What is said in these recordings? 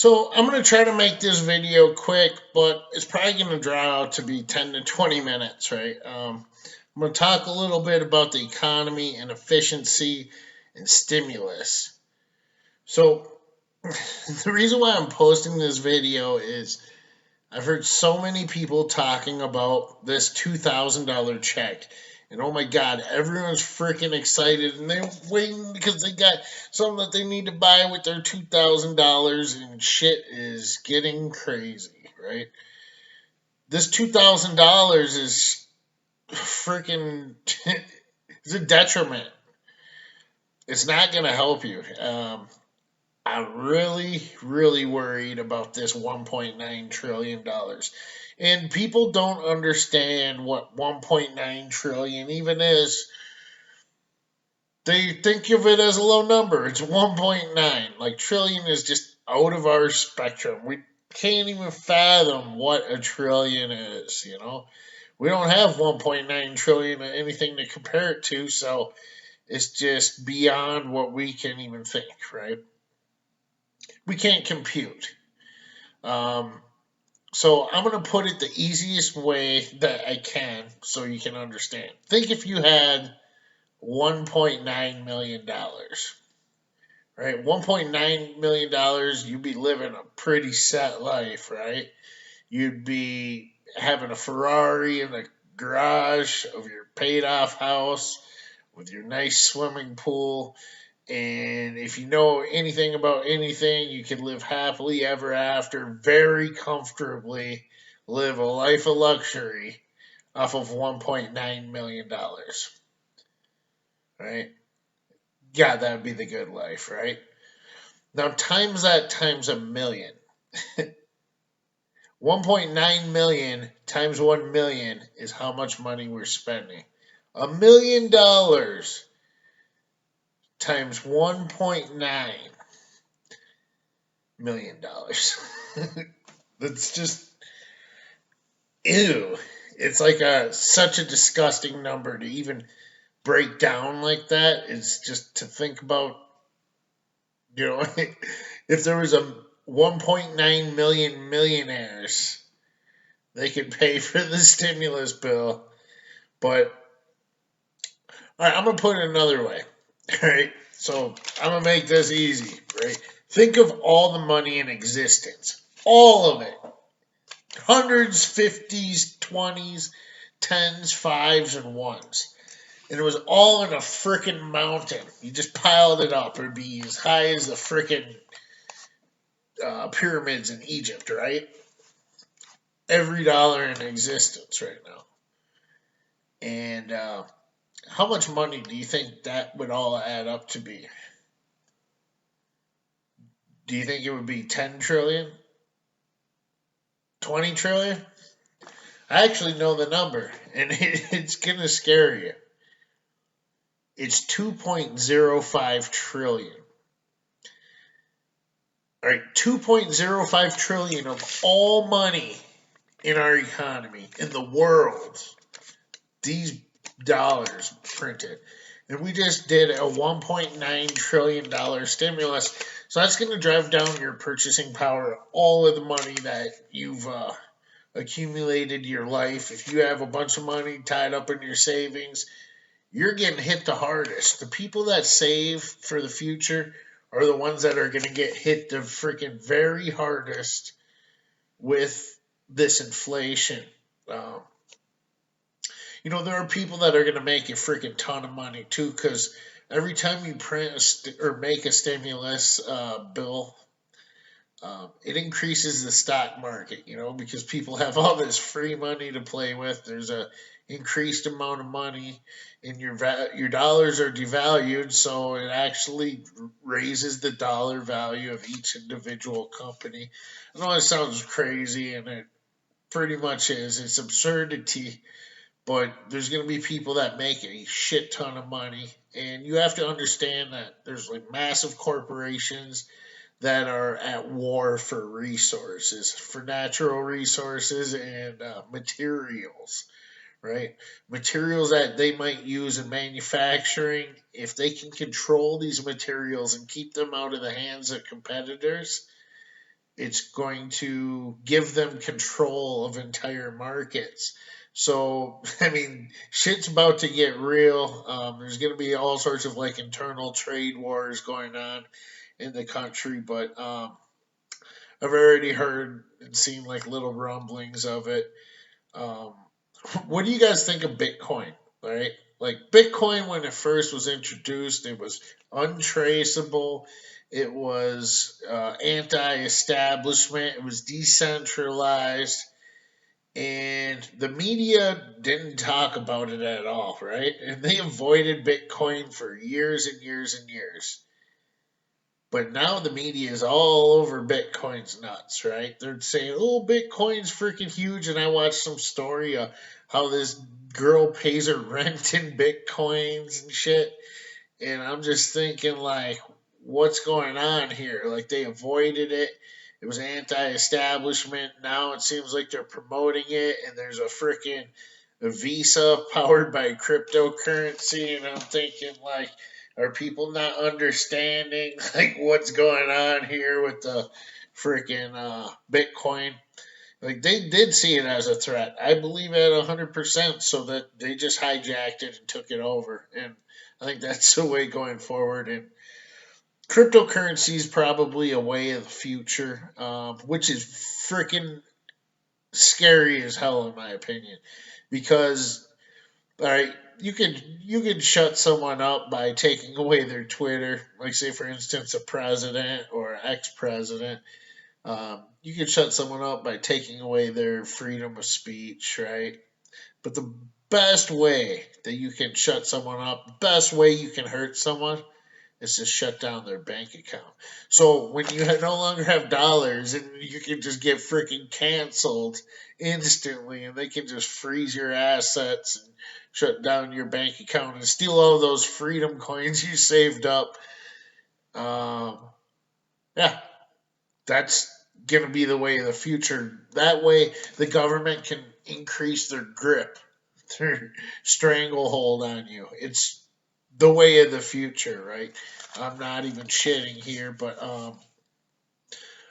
So I'm going to try to make this video quick, but it's probably going to draw out to be 10 to 20 minutes, right? I'm going to talk a little bit about the economy and efficiency and stimulus. So the reason why I'm posting this video is I've heard so many people talking about this $2,000 check. And oh my God, everyone's freaking excited and they're waiting because they got something that they need to buy with their $2,000 and shit is getting crazy, right? This $2,000 is freaking, it's a detriment. It's not going to help you. I'm really, really worried about this $1.9 trillion. And people don't understand what 1.9 trillion even is. They think of it as a low number. It's 1.9. Like trillion is just out of our spectrum. We can't even fathom what a trillion is, you know? We don't have 1.9 trillion or anything to compare it to, so it's just beyond what we can even think, right? We can't compute. Um, so I'm going to put it the easiest way that I can so you can understand. Think if you had $1.9 million, right? $1.9 million, you'd be living a pretty set life, right? You'd be having a Ferrari in the garage of your paid off house with your nice swimming pool. And if you know anything about anything, you can live happily ever after, very comfortably, live a life of luxury off of $1.9 million. Right? Yeah, that would be the good life, right? Now, times that times a million. 1.9 million times 1 million is how much money we're spending. $1 million times 1.9 million dollars. That's just ew. It's like such a disgusting number to even break down like that. It's just to think about, you know, if there was a 1.9 million millionaires, they could pay for the stimulus bill. But all right, I'm gonna put it another way. All right, so I'm gonna make this easy. Right, think of all the money in existence, all of it, hundreds, fifties, 20s, tens, fives, and ones. And it was all in a freaking mountain. You just piled it up. It'd be as high as the freaking pyramids in Egypt, right? Every dollar in existence right now. And how much money do you think that would all add up to be? Do you think it would be 10 trillion? 20 trillion? I actually know the number, and it's going to scare you. It's 2.05 trillion. All right, 2.05 trillion of all money in our economy, in the world, these dollars printed. And we just did a $1.9 trillion stimulus. So that's going to drive down your purchasing power, all of the money that you've accumulated your life. If you have a bunch of money tied up in your savings, you're getting hit the hardest. The people that save for the future are the ones that are going to get hit the freaking very hardest with this inflation. Um, there are people that are going to make a freaking ton of money too, because every time you print or make a stimulus bill, it increases the stock market, because people have all this free money to play with. There's a increased amount of money, and your dollars are devalued, so it actually raises the dollar value of each individual company. I know it sounds crazy, and it pretty much is. It's absurdity, but there's going to be people that make a shit ton of money, and you have to understand that there's like massive corporations that are at war for resources, for natural resources and materials, right? Materials that they might use in manufacturing. If they can control these materials and keep them out of the hands of competitors, it's going to give them control of entire markets. So, I mean, shit's about to get real. There's going to be all sorts of like internal trade wars going on in the country, but I've already heard and seen like little rumblings of it. Um, what do you guys think of Bitcoin? Right? Like Bitcoin, when it first was introduced, it was untraceable. It was anti-establishment. It was decentralized, and the media didn't talk about it at all, right? And they avoided Bitcoin for years and years and years. But now the media is all over Bitcoin's nuts, right? They're saying, "Oh, Bitcoin's freaking huge," and I watched some story of how this girl pays her rent in Bitcoins and shit, and I'm just thinking like, what's going on here? Like they avoided it. It was anti-establishment. Now it seems like they're promoting it, and there's a freaking a Visa powered by cryptocurrency, and I'm thinking like, are people not understanding like what's going on here with the freaking Bitcoin? Like they did see it as a threat. I believe it 100%. So that they just hijacked it and took it over, and I think that's the way going forward. And cryptocurrency is probably a way of the future, which is freaking scary as hell in my opinion, because all right, you could shut someone up by taking away their Twitter, like say for instance a president or ex-president. You can shut someone up by taking away their freedom of speech, right? But the best way that you can shut someone up, best way you can hurt someone is to shut down their bank account. So when you no longer have dollars and you can just get freaking canceled instantly and they can just freeze your assets and shut down your bank account and steal all those freedom coins you saved up. Um, yeah, that's going to be the way of the future. That way, the government can increase their grip, their stranglehold on you. It's the way of the future, right? I'm not even shitting here, but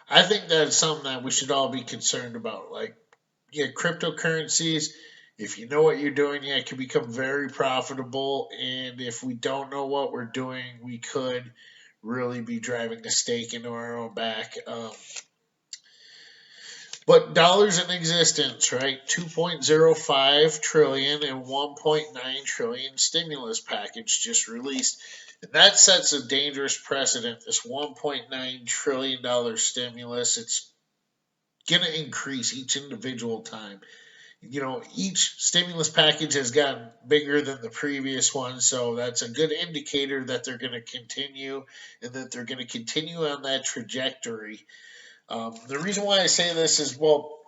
I think that's something that we should all be concerned about. Like, yeah, cryptocurrencies. If you know what you're doing, yeah, it can become very profitable. And if we don't know what we're doing, we could really be driving a stake into our own back. But dollars in existence, right? 2.05 trillion and 1.9 trillion stimulus package just released. And that sets a dangerous precedent. This 1.9 trillion dollar stimulus, it's going to increase each individual time. You know, each stimulus package has gotten bigger than the previous one, so that's a good indicator that they're going to continue and that they're going to continue on that trajectory. The reason why I say this is, well,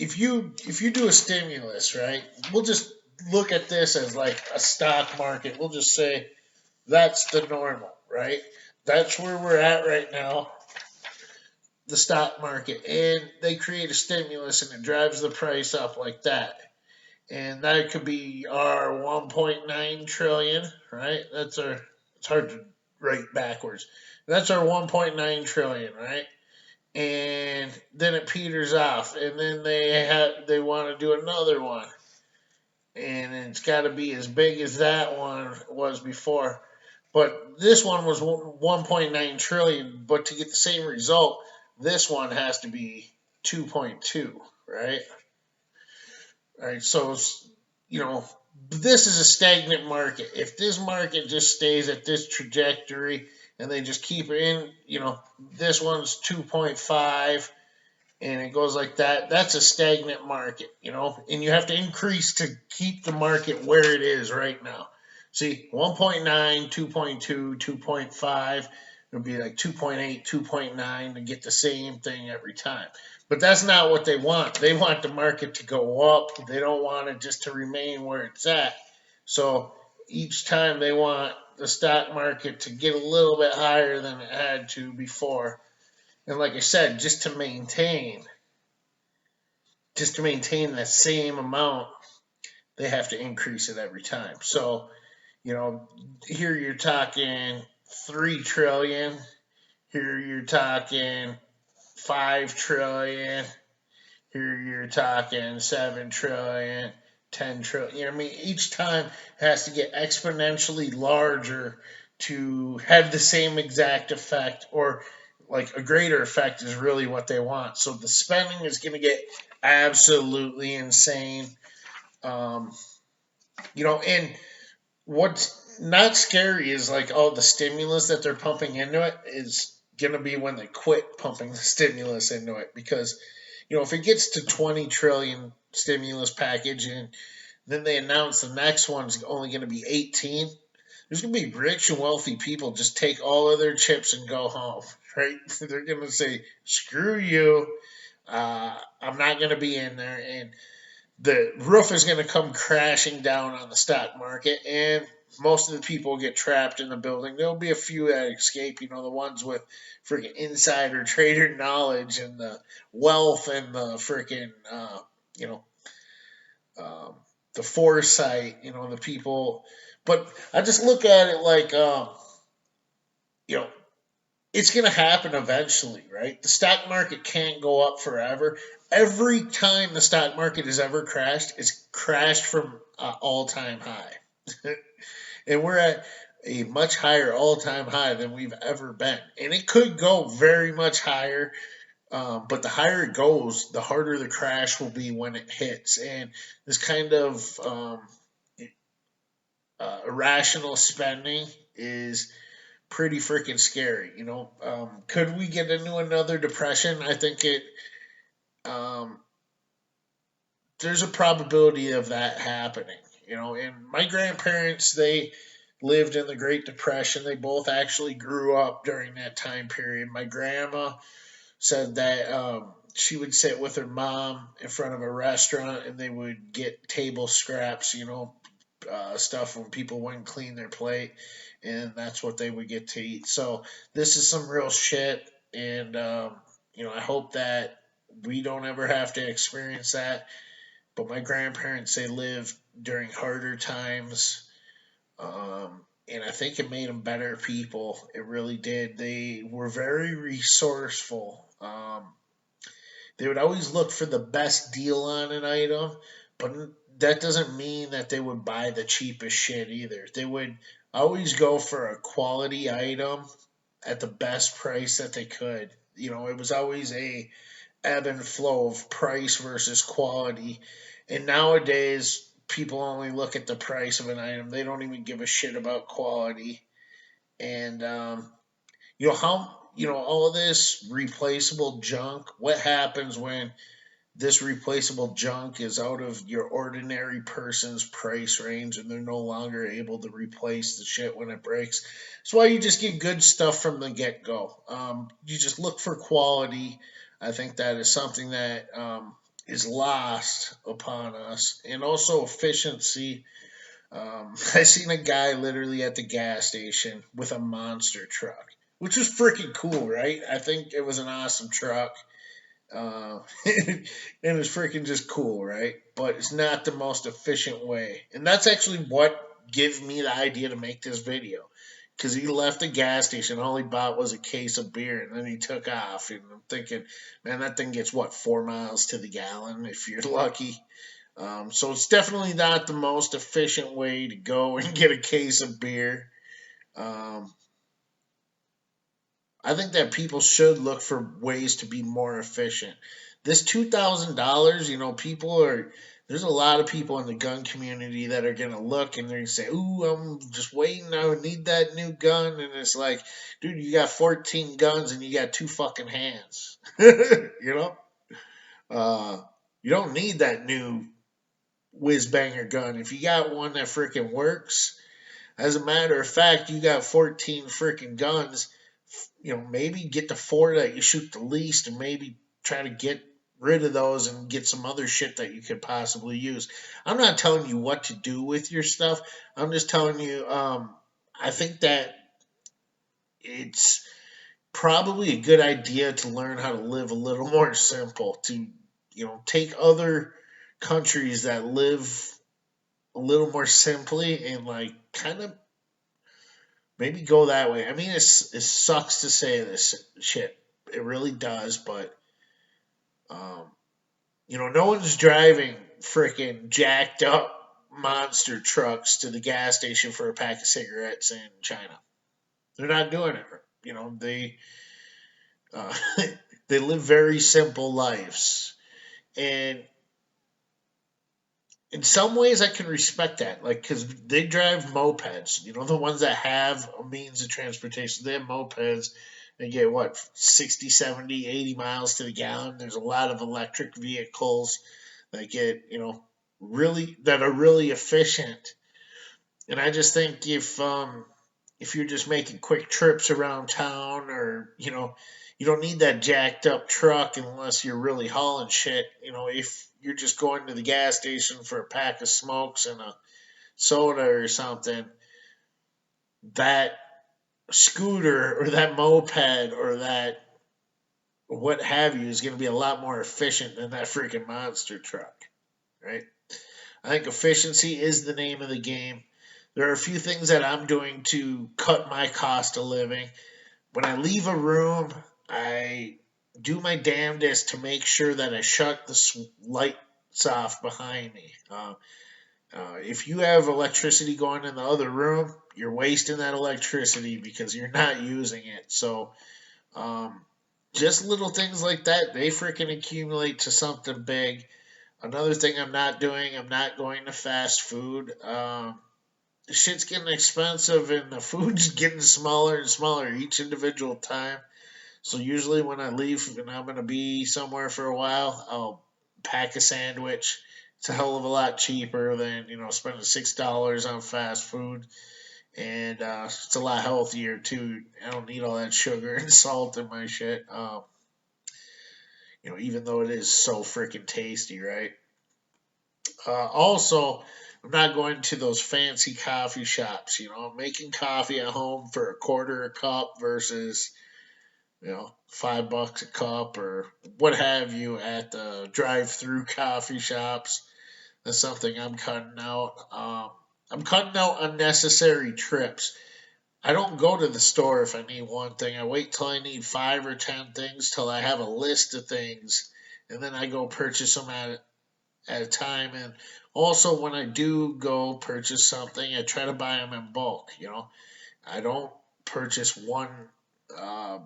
if you do a stimulus, right? We'll just look at this as like a stock market. We'll just say that's the normal, right? That's where we're at right now, the stock market. And they create a stimulus and it drives the price up like that. And that could be our 1.9 trillion, right? That's our, it's hard to write backwards. That's our 1.9 trillion, right? And then it peters off, and then they want to do another one, and it's got to be as big as that one was before. But this one was 1.9 trillion, but to get the same result, this one has to be 2.2, right? All right, so you know this is a stagnant market. If this market just stays at this trajectory and they just keep it in, this one's 2.5 and it goes like that, that's a stagnant market, and you have to increase to keep the market where it is right now. See, 1.9, 2.2, 2.5, it'll be like 2.8, 2.9 to get the same thing every time. But that's not what they want. They want the market to go up. They don't want it just to remain where it's at. So each time they want the stock market to get a little bit higher than it had to before. And like I said, just to maintain that same amount, they have to increase it every time. So, here you're talking 3 trillion, here you're talking 5 trillion. Here you're talking 7 trillion, 10 trillion. You know what I mean? Each time has to get exponentially larger to have the same exact effect, or like a greater effect is really what they want. So the spending is going to get absolutely insane. Um, and what's not scary is like all the stimulus that they're pumping into it is going to be when they quit pumping the stimulus into it, because if it gets to 20 trillion stimulus package and then they announce the next one's only going to be 18, there's going to be rich and wealthy people just take all of their chips and go home, right? They're going to say, screw you. I'm not going to be in there. And the roof is going to come crashing down on the stock market, and most of the people get trapped in the building. There'll be a few that escape, the ones with freaking insider trader knowledge and the wealth and the freaking, you know, um, the foresight, the people. But I just look at it like, you know, it's going to happen eventually, right? The stock market can't go up forever. Every time the stock market has ever crashed, it's crashed from an all-time high. And we're at a much higher all-time high than we've ever been. And it could go very much higher, but the higher it goes, the harder the crash will be when it hits. And this kind of irrational spending is pretty freaking scary. Could we get into another depression? I think it. Um, there's a probability of that happening. And my grandparents, they lived in the Great Depression. They both actually grew up during that time period. My grandma said that she would sit with her mom in front of a restaurant and they would get table scraps, stuff when people wouldn't clean their plate, and that's what they would get to eat. So this is some real shit, and I hope that we don't ever have to experience that. But my grandparents, they lived during harder times, and I think it made them better people. It really did. They were very resourceful. They would always look for the best deal on an item, but that doesn't mean that they would buy the cheapest shit either. They would always go for a quality item at the best price that they could. It was always a ebb and flow of price versus quality. And nowadays, people only look at the price of an item. They don't even give a shit about quality. And all of this replaceable junk. What happens when this replaceable junk is out of your ordinary person's price range and they're no longer able to replace the shit when it breaks? That's why you just get good stuff from the get go. You just look for quality. I think that is something that is lost upon us, and also efficiency. I seen a guy literally at the gas station with a monster truck, which was freaking cool, right? I think it was an awesome truck. And it's freaking just cool, right? But it's not the most efficient way. And that's actually what gives me the idea to make this video. Because he left the gas station, all he bought was a case of beer, and then he took off. And I'm thinking, man, that thing gets, 4 miles to the gallon if you're lucky. So it's definitely not the most efficient way to go and get a case of beer. Um, I think that people should look for ways to be more efficient. This $2,000, there's a lot of people in the gun community that are going to look and they're going to say, ooh, I'm just waiting. I need that new gun. And it's like, dude, you got 14 guns and you got two fucking hands. you know? You don't need that new whiz banger gun. If you got one that freaking works, as a matter of fact, you got 14 freaking guns. Maybe get the four that you shoot the least and maybe try to get rid of those and get some other shit that you could possibly use. I'm not telling you what to do with your stuff. I'm just telling you, I think that it's probably a good idea to learn how to live a little more simple, to, take other countries that live a little more simply and like kind of maybe go that way. I mean, it sucks to say this shit. It really does. But um, no one's driving freaking jacked up monster trucks to the gas station for a pack of cigarettes in China. They're not doing it. Uh, they live very simple lives, and in some ways I can respect that. Like, because they drive mopeds. The ones that have a means of transportation. They have mopeds. They get what, 60, 70, 80 miles to the gallon. There's a lot of electric vehicles that get, really, that are really efficient. And I just think if you're just making quick trips around town, or you don't need that jacked up truck unless you're really hauling shit. If you're just going to the gas station for a pack of smokes and a soda or something, that scooter or that moped or that what have you is going to be a lot more efficient than that freaking monster truck, right? I think efficiency is the name of the game. There are a few things that I'm doing to cut my cost of living. When I leave a room, I do my damnedest to make sure that I shut the lights off behind me. If you have electricity going in the other room, you're wasting that electricity because you're not using it. So, um, just little things like that, they freaking accumulate to something big. Another thing I'm not doing, I'm not going to fast food. The shit's getting expensive and the food's getting smaller and smaller each individual time. So usually when I leave and I'm gonna be somewhere for a while, I'll pack a sandwich. It's a hell of a lot cheaper than spending $6 on fast food, and it's a lot healthier too. I don't need all that sugar and salt in my shit. Even though it is so freaking tasty, right? Also, I'm not going to those fancy coffee shops. I'm making coffee at home for a quarter a cup versus $5 a cup or what have you at the drive-through coffee shops. That's something I'm cutting out. I'm cutting out unnecessary trips. I don't go to the store if I need one thing. I wait till I need 5 or 10 things till I have a list of things, and then I go purchase them at a time. And also, when I do go purchase something, I try to buy them in bulk. I don't purchase one uh,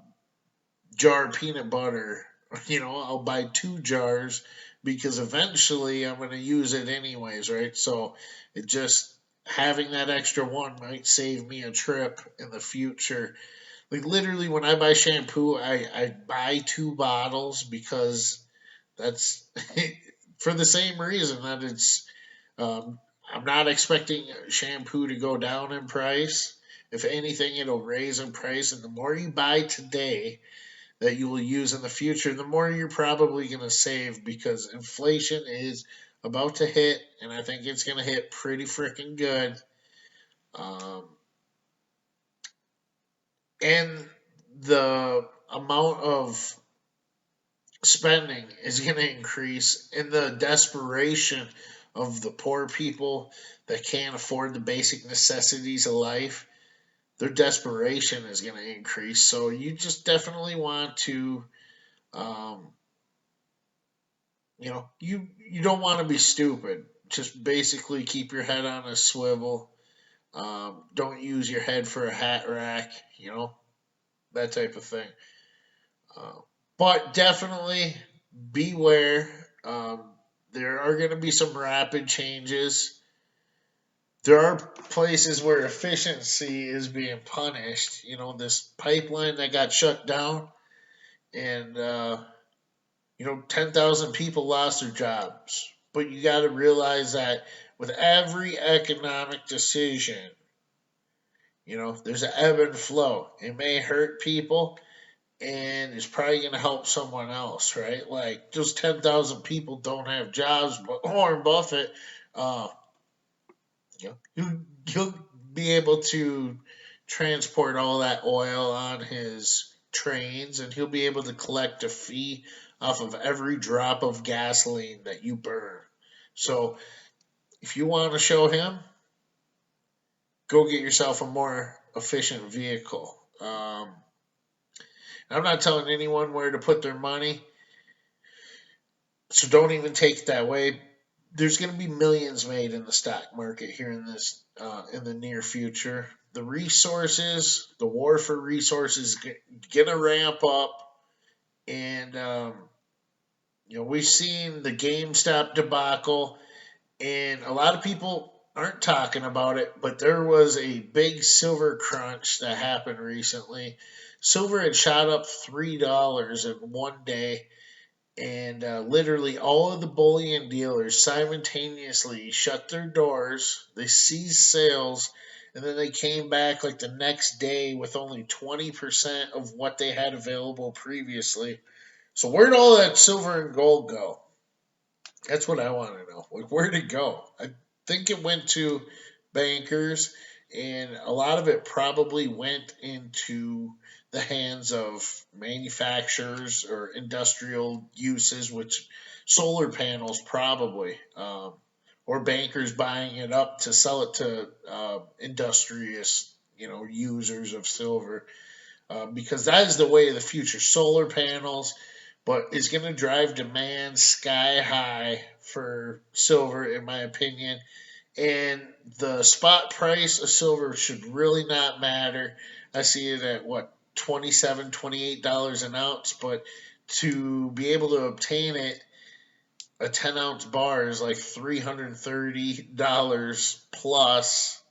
jar of peanut butter. I'll buy 2 jars because eventually I'm going to use it anyways, right? So it just having that extra one might save me a trip in the future. Like, literally, when I buy shampoo, I buy 2 bottles because that's for the same reason that um, I'm not expecting shampoo to go down in price. If anything, it'll raise in price. And the more you buy today that you will use in the future, the more you're probably going to save because inflation is about to hit, and I think it's going to hit pretty freaking good. Um, and the amount of spending is going to increase, and the desperation of the poor people that can't afford the basic necessities of life, their desperation is going to increase. So you just definitely want to, um, you don't want to be stupid. Just basically keep your head on a swivel. Don't use your head for a hat rack. That type of thing. Uh, but definitely beware. There are going to be some rapid changes. There are places where efficiency is being punished. This pipeline that got shut down, and 10,000 people lost their jobs. But you got to realize that with every economic decision, there's an ebb and flow. It may hurt people, and it's probably going to help someone else, right? Like, those 10,000 people don't have jobs, but Warren Buffett, uh, he'll be able to transport all that oil on his trains, and he'll be able to collect a fee off of every drop of gasoline that you burn. So, if you want to show him, go get yourself a more efficient vehicle. I'm not telling anyone where to put their money, so don't even take it that way. There's going to be millions made in the stock market here in the near future. The resources, the war for resources, going to ramp up, and we've seen the GameStop debacle, and a lot of people aren't talking about it, but there was a big silver crunch that happened recently. Silver had shot up $3 in one day, and literally all of the bullion dealers simultaneously shut their doors. They seized sales, and then they came back like the next day with only 20% of what they had available previously. So where'd all that silver and gold go? That's what I want to know. Like, where'd it go? I think it went to bankers, and a lot of it probably went into the hands of manufacturers or industrial uses, which solar panels probably, or bankers buying it up to sell it to industrious, users of silver, because that is the way of the future. Solar panels, but it's going to drive demand sky high for silver, in my opinion. And the spot price of silver should really not matter. I see it at what, $27, $28 an ounce, but to be able to obtain it, a 10-ounce bar is like $330 plus.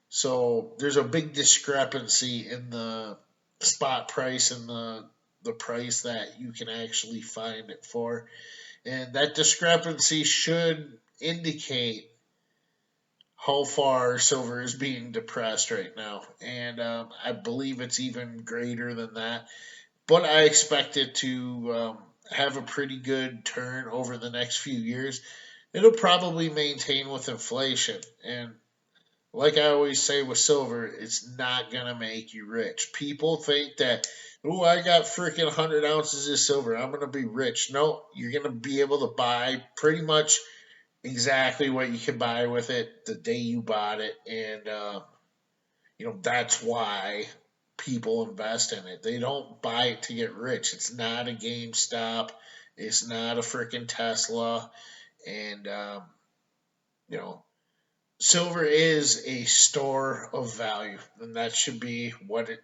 So there's a big discrepancy in the spot price and the price that you can actually find it for. And that discrepancy should indicate how far silver is being depressed right now. And I believe it's even greater than that. But I expect it to have a pretty good turn over the next few years. It'll probably maintain with inflation. And like I always say with silver, it's not gonna make you rich. People think that, oh, I got freaking 100 ounces of silver, I'm gonna be rich. No, you're gonna be able to buy pretty much exactly what you can buy with it the day you bought it, and that's why people invest in it. They don't buy it to get rich. It's not a GameStop. It's not a freaking Tesla, and you know silver is a store of value, and that should be what it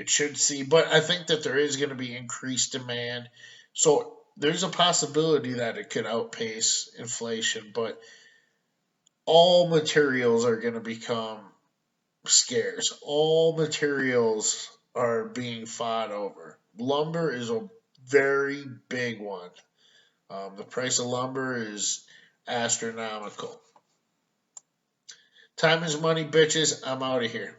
should see. But I think that there is going to be increased demand, so there's a possibility that it could outpace inflation. But all materials are going to become scarce. All materials are being fought over. Lumber is a very big one. The price of lumber is astronomical. Time is money, bitches. I'm out of here.